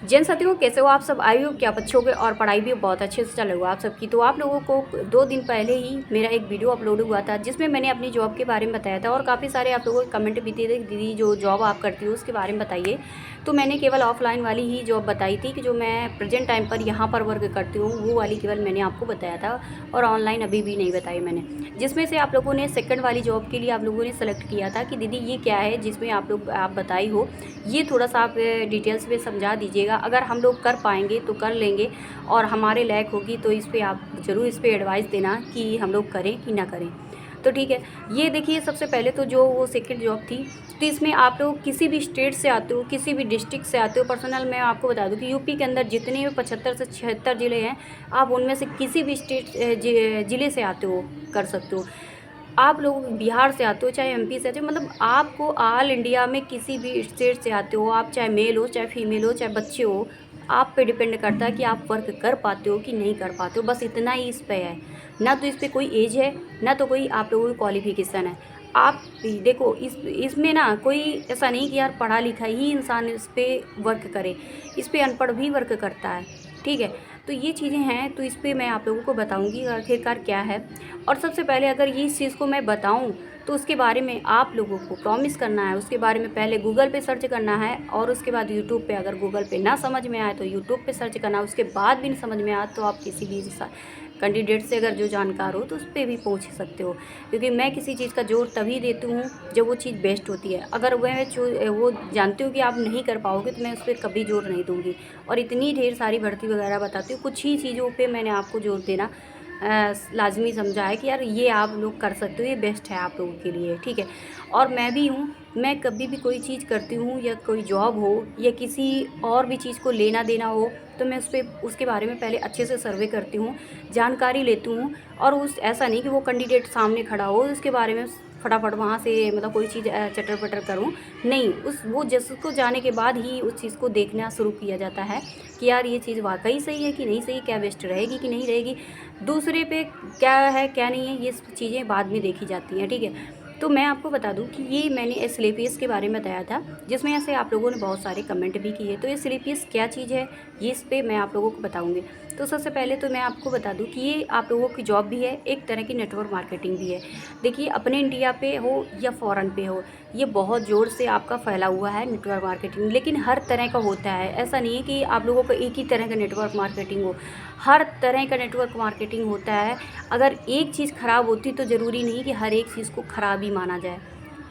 जैन साथियों, कैसे हो आप सब? आई हो कि आप अच्छे होगे और पढ़ाई भी बहुत अच्छे से चल रहा आप सबकी। तो आप लोगों को 2 दिन पहले ही मेरा एक वीडियो अपलोड हुआ था जिसमें मैंने अपनी जॉब के बारे में बताया था और काफ़ी सारे आप लोगों के कमेंट भी दिए थे, दीदी जो जॉब आप करती हो उसके बारे में बताइए। तो मैंने केवल ऑफलाइन वाली ही जॉब बताई थी कि जो मैं प्रेजेंट टाइम पर यहाँ पर वर्क करती हूँ वो वाली केवल मैंने आपको बताया था, और ऑनलाइन अभी भी नहीं बताई मैंने। जिसमें से आप लोगों ने सेकंड वाली जॉब के लिए आप लोगों ने सेलेक्ट किया था कि दीदी ये क्या है जिसमें आप बताई हो, ये थोड़ा सा आप डिटेल्स में समझा दीजिएगा। अगर हम लोग कर पाएंगे तो कर लेंगे, और हमारे लायक होगी तो इस पर आप ज़रूर इस पर एडवाइस देना कि हम लोग करें कि ना करें। तो ठीक है, ये देखिए सबसे पहले तो जो वो सेकंड जॉब थी, तो इसमें आप लोग किसी भी स्टेट से आते हो, किसी भी डिस्ट्रिक्ट से आते हो। पर्सनल मैं आपको बता दूं कि यूपी के अंदर जितने भी 75 से 76 ज़िले हैं, आप उनमें से किसी भी ज़िले से आते हो कर सकते हो। आप लोग बिहार से आते हो, चाहे एमपी से आते हो, मतलब आपको ऑल इंडिया में किसी भी स्टेट से आते हो, आप चाहे मेल हो चाहे फीमेल हो चाहे बच्चे हो, आप पे डिपेंड करता है कि आप वर्क कर पाते हो कि नहीं कर पाते हो। बस इतना ही इस पे है, ना तो इस पर कोई एज है, ना तो कोई आप लोगों की क्वालिफिकेशन है। आप देखो इसमें ना कोई ऐसा नहीं कि यार पढ़ा लिखा ही इंसान इस पर वर्क करे, इस पर अनपढ़ भी वर्क करता है। ठीक है, तो ये चीज़ें हैं, तो इस पर मैं आप लोगों को बताऊंगी आखिरकार क्या है। और सबसे पहले अगर ये इस चीज़ को मैं बताऊं तो उसके बारे में आप लोगों को प्रॉमिस करना है, उसके बारे में पहले गूगल पे सर्च करना है, और उसके बाद यूट्यूब पे, अगर गूगल पे ना समझ में आए तो यूट्यूब पे सर्च करना है। उसके बाद भी नहीं समझ में आए तो आप किसी भी कैंडिडेट से अगर जो जानकार हो तो उस पर भी पूछ सकते हो, क्योंकि मैं किसी चीज़ का जोर तभी देती हूँ जब वो चीज़ बेस्ट होती है। अगर वो जानती हूँ कि आप नहीं कर पाओगे तो मैं उस पर कभी जोर नहीं दूँगी। और इतनी ढेर सारी भर्ती वगैरह बताती हूँ, कुछ ही चीज़ों पे मैंने आपको जोर देना लाजमी समझा है कि यार ये आप लोग कर सकते हो, ये बेस्ट है आप लोगों के लिए। ठीक है, और मैं भी हूँ, मैं कभी भी कोई चीज़ करती हूँ या कोई जॉब हो या किसी और भी चीज़ को लेना देना हो, तो मैं उसके बारे में पहले अच्छे से सर्वे करती हूँ, जानकारी लेती हूँ। और ऐसा नहीं कि वो कैंडिडेट सामने खड़ा हो उसके बारे में फटाफट वहाँ से मतलब कोई चीज़ चटर पटर करूँ। नहीं, वो जिसको जाने के बाद ही उस चीज़ को देखना शुरू किया जाता है कि यार ये चीज़ वाकई सही है कि नहीं सही, क्या बेस्ट रहेगी कि नहीं रहेगी, दूसरे पे क्या है क्या नहीं है, ये चीज़ें बाद में देखी जाती हैं। ठीक है, तो मैं आपको बता दूं कि ये मैंने एसलीपियस के बारे में बताया था, जिसमें ऐसे आप लोगों ने बहुत सारे कमेंट भी किए। तो ये एसलीपियस क्या चीज़ है, ये इस पर मैं आप लोगों को बताऊंगी। तो सबसे पहले तो मैं आपको बता दूं कि ये आप लोगों की जॉब भी है, एक तरह की नेटवर्क मार्केटिंग भी है। देखिए, अपने इंडिया पे हो या फ़ॉरेन पे हो, ये बहुत ज़ोर से आपका फैला हुआ है नेटवर्क मार्केटिंग, लेकिन हर तरह का होता है। ऐसा नहीं है कि आप लोगों को एक ही तरह का नेटवर्क मार्केटिंग हो, हर तरह का नेटवर्क मार्केटिंग होता है। अगर एक चीज़ ख़राब होती तो ज़रूरी नहीं कि हर एक चीज़ को ख़राब ही माना जाए।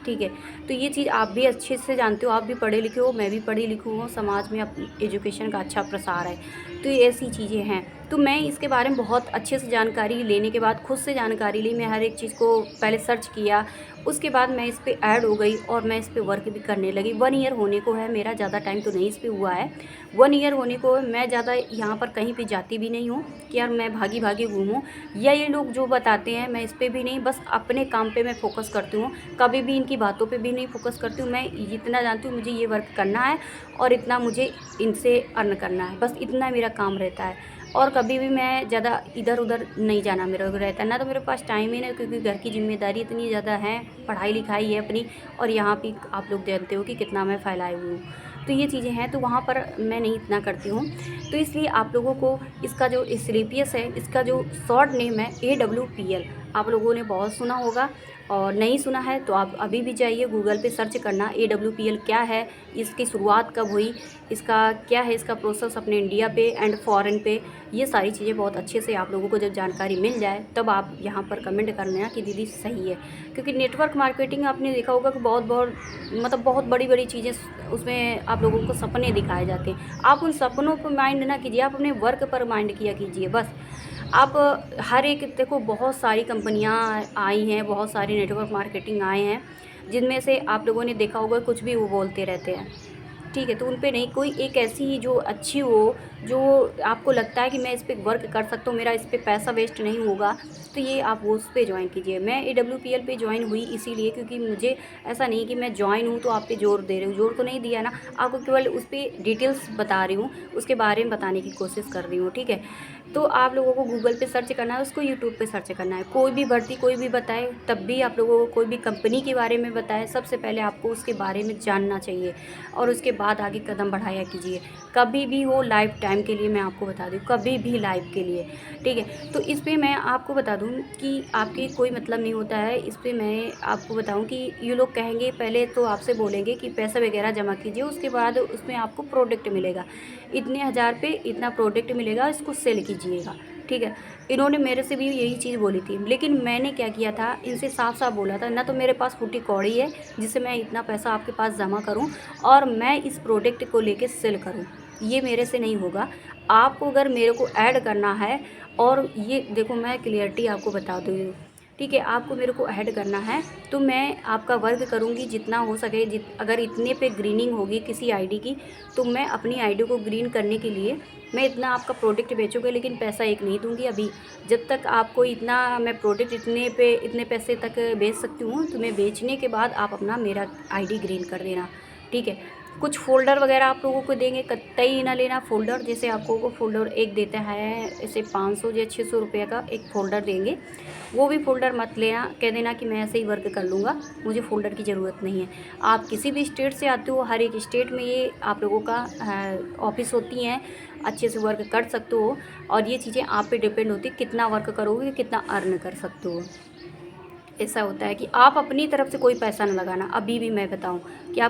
ठीक है, तो ये चीज़ आप भी अच्छे से जानते हो, आप भी पढ़े लिखे हो, मैं भी पढ़ी लिखी हूँ, समाज में अपनी एजुकेशन का अच्छा प्रसार है। तो ये ऐसी चीज़ें हैं, तो मैं इसके बारे में बहुत अच्छे से जानकारी लेने के बाद, खुद से जानकारी ली, मैं हर एक चीज़ को पहले सर्च किया, उसके बाद मैं इस पर ऐड हो गई और मैं इस पर वर्क भी करने लगी। 1 ईयर होने को है मेरा, ज़्यादा टाइम तो नहीं इस पर हुआ है। 1 ईयर होने को मैं ज़्यादा यहाँ पर कहीं पर जाती भी नहीं हूँ कि यार मैं भागी भागी घूमूँ, या ये लोग जो बताते हैं मैं इस पर भी नहीं, बस अपने काम पे मैं फोकस करती हूँ। कभी भी इनकी बातों पे भी नहीं फोकस करती हूँ। मैं इतना जानती हूँ मुझे ये वर्क करना है और इतना मुझे इनसे अर्न करना है, बस इतना मेरा काम रहता है। और कभी भी मैं ज़्यादा इधर उधर नहीं जाना मेरा रहता है, ना तो मेरे पास टाइम ही नहीं, क्योंकि घर की जिम्मेदारी इतनी ज़्यादा है, पढ़ाई लिखाई है अपनी, और यहाँ भी आप लोग जानते हो कि कितना मैं फैलाई हुई हूँ। तो ये चीज़ें हैं, तो वहाँ पर मैं नहीं इतना करती हूँ। तो इसलिए आप लोगों को इसका जो एसलीपियस है, इसका जो शॉर्ट नेम है AWPL, आप लोगों ने बहुत सुना होगा, और नहीं सुना है तो आप अभी भी जाइए गूगल पे सर्च करना AWPL क्या है, इसकी शुरुआत कब हुई, इसका क्या है, इसका प्रोसेस अपने इंडिया पे एंड फॉरेन पे, ये सारी चीज़ें बहुत अच्छे से आप लोगों को जब जानकारी मिल जाए तब आप यहाँ पर कमेंट करना कि दीदी सही है। क्योंकि नेटवर्क मार्केटिंग आपने देखा होगा कि बहुत बहुत मतलब बहुत बड़ी बड़ी चीज़ें उसमें आप लोगों को सपने दिखाए जाते हैं। आप उन सपनों पर माइंड ना कीजिए, आप अपने वर्क पर माइंड किया कीजिए बस। आप हर एक देखो, बहुत सारी कंपनियां आई हैं, बहुत सारी नेटवर्क मार्केटिंग आए हैं, जिनमें से आप लोगों ने देखा होगा कुछ भी वो बोलते रहते हैं। ठीक है, तो उन पे नहीं, कोई एक ऐसी ही जो अच्छी हो, जो आपको लगता है कि मैं इस पे वर्क कर सकता हूँ, मेरा इस पे पैसा वेस्ट नहीं होगा, तो ये आप वो उस पे ज्वाइन कीजिए। मैं AWPL पे ज्वाइन हुई इसीलिए क्योंकि मुझे ऐसा नहीं कि मैं ज्वाइन हूँ तो आप पे जोर दे रही हूँ, जोर तो नहीं दिया ना, आपको केवल उस पर डिटेल्स बता रही हूँ, उसके बारे में बताने की कोशिश कर रही हूँ। ठीक है, तो आप लोगों को गूगल पे सर्च करना है, उसको यूट्यूब पे सर्च करना है। कोई भी भर्ती कोई भी बताए, तब भी आप लोगों को कोई भी कंपनी के बारे में बताए, सबसे पहले आपको उसके बारे में जानना चाहिए, और उसके बाद आगे कदम बढ़ाया कीजिए। कभी भी हो लाइफ टाइम के लिए, मैं आपको बता दूँ, कभी भी लाइफ के लिए, ठीक है। तो इस पे मैं आपको बता दूँ कि आपके कोई मतलब नहीं होता है। इस पे मैं आपको बताऊँ कि ये लोग कहेंगे, पहले तो आपसे बोलेंगे कि पैसा वगैरह जमा कीजिए, उसके बाद उसमें आपको प्रोडक्ट मिलेगा, इतने हज़ार पे इतना प्रोडक्ट मिलेगा, इसको सेल कीजिएगा, ठीक है। इन्होंने मेरे से भी यही चीज़ बोली थी, लेकिन मैंने क्या किया था, इनसे साफ साफ बोला था, ना तो मेरे पास फूटी कौड़ी है जिससे मैं इतना पैसा आपके पास जमा करूं और मैं इस प्रोडक्ट को लेके सेल करूं, ये मेरे से नहीं होगा। आपको अगर मेरे को ऐड करना है, और ये देखो मैं क्लियरिटी आपको बता दूँ, ठीक है, आपको मेरे को ऐड करना है तो मैं आपका वर्क करूँगी जितना हो सके। अगर इतने पे ग्रीनिंग होगी किसी आईडी की, तो मैं अपनी आईडी को ग्रीन करने के लिए मैं इतना आपका प्रोडक्ट बेचूँगी, लेकिन पैसा एक नहीं दूँगी अभी। जब तक आपको इतना मैं प्रोडक्ट इतने पैसे तक बेच सकती हूँ, तो मैं बेचने के बाद आप अपना मेरा आईडी ग्रीन कर देना, ठीक है। कुछ फ़ोल्डर वगैरह आप लोगों को देंगे, कतई ना लेना फ़ोल्डर। जैसे आपको को फ़ोल्डर एक देता है ऐसे 500 या 600 रुपये का एक फ़ोल्डर देंगे, वो भी फ़ोल्डर मत लेना, कह देना कि मैं ऐसे ही वर्क कर लूँगा, मुझे फ़ोल्डर की ज़रूरत नहीं है। आप किसी भी स्टेट से आते हो, हर एक स्टेट में ये आप लोगों का ऑफ़िस होती हैं, अच्छे से वर्क कर सकते हो। और ये चीज़ें आप पे डिपेंड होती है, कितना वर्क करोगे, कितना अर्न कर सकते हो। ऐसा होता है कि आप अपनी तरफ से कोई पैसा ना लगाना। अभी भी मैं बताऊं कि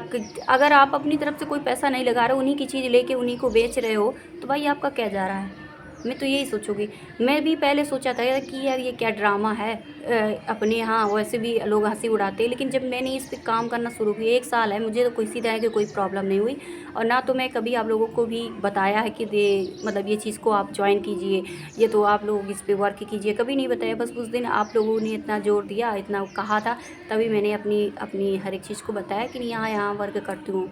अगर आप अपनी तरफ से कोई पैसा नहीं लगा रहे हो, उन्हीं की चीज़ लेके उन्हीं को बेच रहे हो, तो भाई आपका क्या जा रहा है। मैं तो यही सोचूंगी। मैं भी पहले सोचा था यार कि यार ये क्या ड्रामा है, अपने यहाँ वैसे भी लोग हंसी उड़ाते हैं, लेकिन जब मैंने इस पे काम करना शुरू किया, 1 साल है, मुझे तो किसी तरह की कोई प्रॉब्लम नहीं हुई। और ना तो मैं कभी आप लोगों को भी बताया है कि मतलब ये चीज़ को आप ज्वाइन कीजिए, ये तो आप लोग इस पे वर्क कीजिए, कभी नहीं बताया। बस उस दिन आप लोगों ने इतना ज़ोर दिया, इतना कहा था, तभी मैंने अपनी अपनी हर एक चीज़ को बताया कि यहाँ यहाँ वर्क करती हूँ,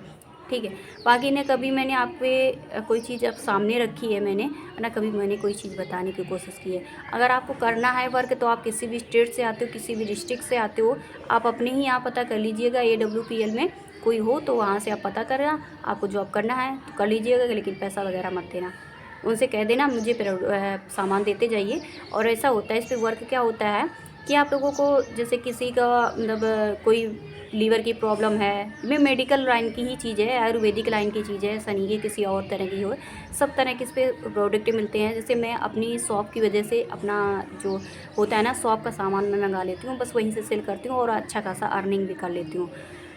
ठीक है। बाकी ने कभी मैंने आप पे कोई चीज़ अब सामने रखी है, मैंने ना कभी मैंने कोई चीज़ बताने की कोशिश की है। अगर आपको करना है वर्क, तो आप किसी भी स्टेट से आते हो, किसी भी डिस्ट्रिक्ट से आते हो, आप अपने ही यहाँ पता कर लीजिएगा, AWPL में कोई हो तो वहाँ से आप पता करना, आपको जॉब करना है तो कर लीजिएगा, लेकिन पैसा वगैरह मत देना। उनसे कह देना मुझे सामान देते जाइए। और ऐसा होता है, इस पर वर्क क्या होता है कि आप लोगों को जैसे किसी का मतलब कोई लीवर की प्रॉब्लम है, मैं मेडिकल लाइन की ही चीज़ है, आयुर्वेदिक लाइन की चीज़ है, ऐसा नहीं है किसी और तरह की हो। सब तरह के इस पे प्रोडक्ट मिलते हैं। जैसे मैं अपनी शॉप की वजह से अपना जो होता है ना शॉप का सामान मैं मंगा लेती हूँ, बस वहीं से सेल करती हूँ और अच्छा खासा अर्निंग भी कर लेती हूँ।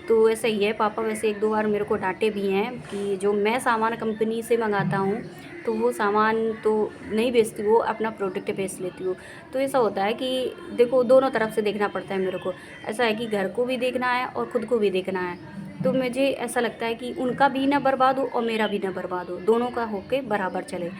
तो ऐसा ही है। पापा वैसे 1-2 बार मेरे को डांटे भी हैं कि जो मैं सामान कंपनी से मंगाता हूँ, तो वो सामान तो नहीं बेचती, वो अपना प्रोडक्ट बेच लेती हूँ। तो ऐसा होता है कि देखो दोनों तरफ से देखना पड़ता है मेरे को। ऐसा है कि घर को भी देखना है और ख़ुद को भी देखना है। तो मुझे ऐसा लगता है कि उनका भी ना बर्बाद हो और मेरा भी ना बर्बाद हो, दोनों का होके बराबर चले।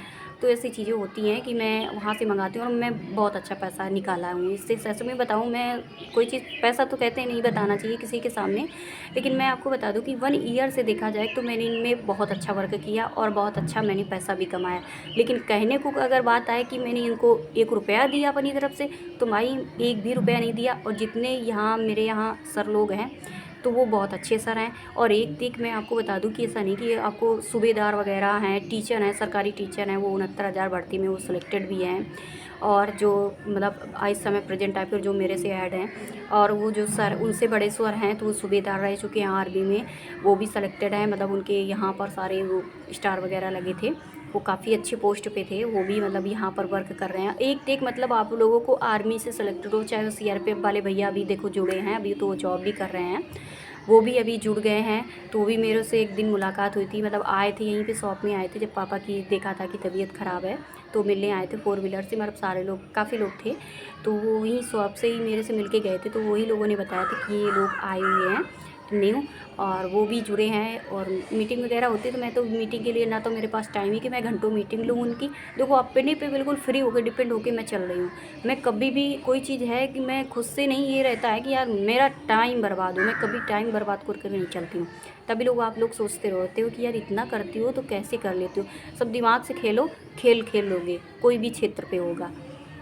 तो ऐसी चीज़ें होती हैं कि मैं वहाँ से मंगाती हूँ और मैं बहुत अच्छा पैसा निकाला हूँ इससे। सच में बताऊँ, मैं कोई चीज़, पैसा तो कहते हैं नहीं बताना चाहिए किसी के सामने, लेकिन मैं आपको बता दूँ कि 1 ईयर से देखा जाए तो मैंने इनमें बहुत अच्छा वर्क किया और बहुत अच्छा मैंने पैसा भी कमाया। लेकिन कहने को अगर बात आए कि मैंने इनको 1 रुपया दिया अपनी तरफ से, तो भाई 1 भी रुपया नहीं दिया। और जितने यहाँ मेरे यहाँ सर लोग हैं, तो वो बहुत अच्छे सर हैं। और एक मैं आपको बता दूं कि ऐसा नहीं कि आपको सूबेदार वगैरह हैं, टीचर हैं, सरकारी टीचर हैं, वो 69,000 भर्ती में वो सिलेक्टेड भी हैं। और जो मतलब इस समय प्रेजेंट टाइम पर जो मेरे से ऐड हैं, और वो जो सर उनसे बड़े सर हैं, तो वो सूबेदार रह चुके हैं आर्मी में, वो भी सिलेक्टेड हैं। मतलब उनके यहाँ पर सारे वो स्टार वगैरह लगे थे, वो काफ़ी अच्छे पोस्ट पे थे, वो भी मतलब यहाँ पर वर्क कर रहे हैं। एक मतलब आप लोगों को आर्मी से सेलेक्टेड हो, चाहे वो CRPF वाले भैया अभी देखो जुड़े हैं, अभी तो वो जॉब भी कर रहे हैं, वो भी अभी जुड़ गए हैं। तो वो भी मेरे से एक दिन मुलाकात हुई थी, मतलब आए थे यहीं पे शॉप में आए थे, जब पापा की देखा था कि तबीयत ख़राब है तो मिलने आए थे 4 व्हीलर से। मतलब सारे लोग, काफ़ी लोग थे, तो वो वहीं शॉप से ही मेरे से मिल के गए थे। तो वही लोगों ने बताया था कि ये लोग आए हुए हैं न्यू, और वो भी जुड़े हैं। और मीटिंग वगैरह होती है, तो मैं तो मीटिंग के लिए ना तो मेरे पास टाइम है कि मैं घंटों मीटिंग लूँ उनकी। देखो अपने पे बिल्कुल फ्री होकर डिपेंड होकर मैं चल रही हूँ। मैं कभी भी कोई चीज़ है कि मैं खुद से नहीं, ये रहता है कि यार मेरा टाइम बर्बाद हो, मैं कभी टाइम बर्बाद करके नहीं चलती हूँ। तभी लोग आप लोग सोचते रहते हो कि यार इतना करती हो तो कैसे कर लेती हो। सब दिमाग से खेलो, खेल लोगे, कोई भी क्षेत्र पे होगा,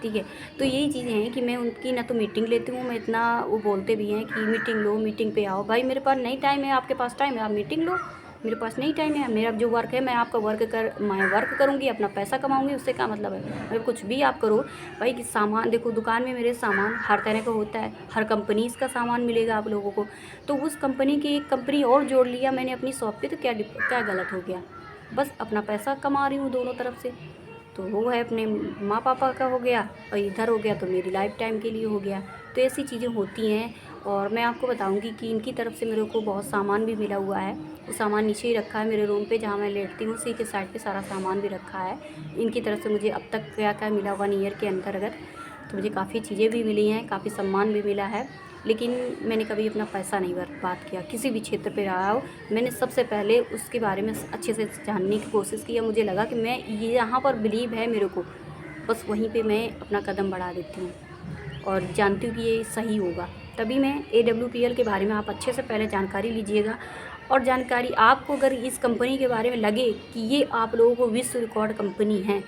ठीक है। तो यही चीज़ें हैं कि मैं उनकी ना तो मीटिंग लेती हूँ, मैं इतना, वो बोलते भी हैं कि मीटिंग लो, मीटिंग पे आओ। भाई मेरे पास नहीं टाइम है, आपके पास टाइम है, आप मीटिंग लो, मेरे पास नहीं टाइम है। मेरा जो वर्क है मैं वर्क करूँगी, अपना पैसा कमाऊँगी, उससे क्या मतलब है। मतलब कुछ भी आप करो भाई, कि सामान देखो दुकान में मेरे सामान हर तरह का होता है, हर कंपनीज़ का सामान मिलेगा आप लोगों को। तो उस कंपनी की एक कंपनी और जोड़ लिया मैंने अपनी शॉप पे, तो क्या गलत हो गया। बस अपना पैसा कमा रही हूँ दोनों तरफ से। तो वो है अपने माँ पापा का हो गया, और इधर हो गया तो मेरी लाइफ टाइम के लिए हो गया। तो ऐसी चीज़ें होती हैं। और मैं आपको बताऊंगी कि इनकी तरफ से मेरे को बहुत सामान भी मिला हुआ है। वो सामान नीचे ही रखा है मेरे रूम पे, जहाँ मैं लेटती हूँ उसी के साइड पे सारा सामान भी रखा है। इनकी तरफ से मुझे अब तक क्या क्या मिला 1 ईयर के अंतर्गत, तो मुझे काफ़ी चीज़ें भी मिली हैं, काफ़ी सम्मान भी मिला है। लेकिन मैंने कभी अपना पैसा नहीं बर्बाद किया। किसी भी क्षेत्र पे रहा हो, मैंने सबसे पहले उसके बारे में अच्छे से जानने की कोशिश की। मुझे लगा कि मैं ये यहाँ पर बिलीव है मेरे को, बस वहीं पे मैं अपना कदम बढ़ा देती हूँ और जानती हूँ कि ये सही होगा। तभी मैं AWPL के बारे में आप अच्छे से पहले जानकारी लीजिएगा। और जानकारी आपको अगर इस कंपनी के बारे में लगे कि ये आप लोगों को विश्व रिकॉर्ड कंपनी है,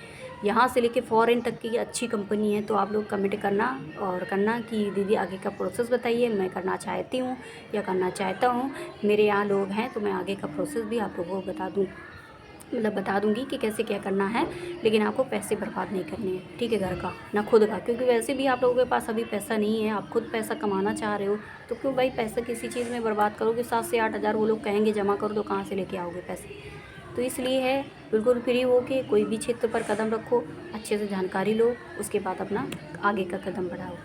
यहाँ से लेके फॉरेन तक की अच्छी कंपनी है, तो आप लोग कमेंट करना और करना कि दीदी आगे का प्रोसेस बताइए, मैं करना चाहती हूँ या करना चाहता हूँ। मेरे यहाँ लोग हैं तो मैं आगे का प्रोसेस भी आप लोगों को बता दूंगी कि कैसे क्या करना है। लेकिन आपको पैसे बर्बाद नहीं करने हैं, ठीक है, घर का ना खुद का, क्योंकि वैसे भी आप लोगों के पास अभी पैसा नहीं है। आप खुद पैसा कमाना चाह रहे हो, तो क्यों भाई पैसा किसी चीज़ में बर्बाद करोगे। 7 से 8 हज़ार वो लोग कहेंगे जमा करो, तो कहाँ से लेके आओगे पैसे। तो इसलिए है, बिल्कुल फ्री हो के कोई भी क्षेत्र पर कदम रखो, अच्छे से जानकारी लो, उसके बाद अपना आगे का कदम बढ़ाओ।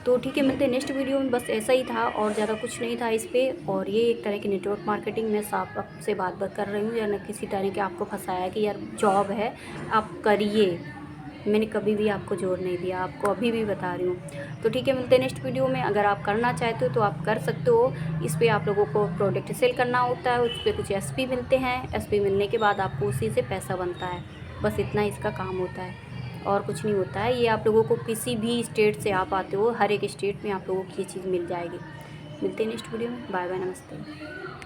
तो ठीक है, मिलते हैं नेक्स्ट वीडियो में। बस ऐसा ही था और ज़्यादा कुछ नहीं था इस पे। और ये एक तरह की नेटवर्क मार्केटिंग में साफ आपसे बात कर रही हूँ, या न किसी तरह के आपको फंसाया कि यार जॉब है आप करिए। मैंने कभी भी आपको जोर नहीं दिया, आपको अभी भी बता रही हूँ। तो ठीक है, मिलते हैं नेक्स्ट वीडियो में। अगर आप करना चाहते हो तो आप कर सकते हो। इस पर आप लोगों को प्रोडक्ट सेल करना होता है, उस पर कुछ SP मिलते हैं। SP मिलने के बाद आपको उसी से पैसा बनता है। बस इतना इसका काम होता है और कुछ नहीं होता है। ये आप लोगों को किसी भी स्टेट से आप आते हो, हर एक स्टेट में आप लोगों को ये चीज़ मिल जाएगी। मिलते हैं नेक्स्ट वीडियो में। बाय बाय, नमस्ते।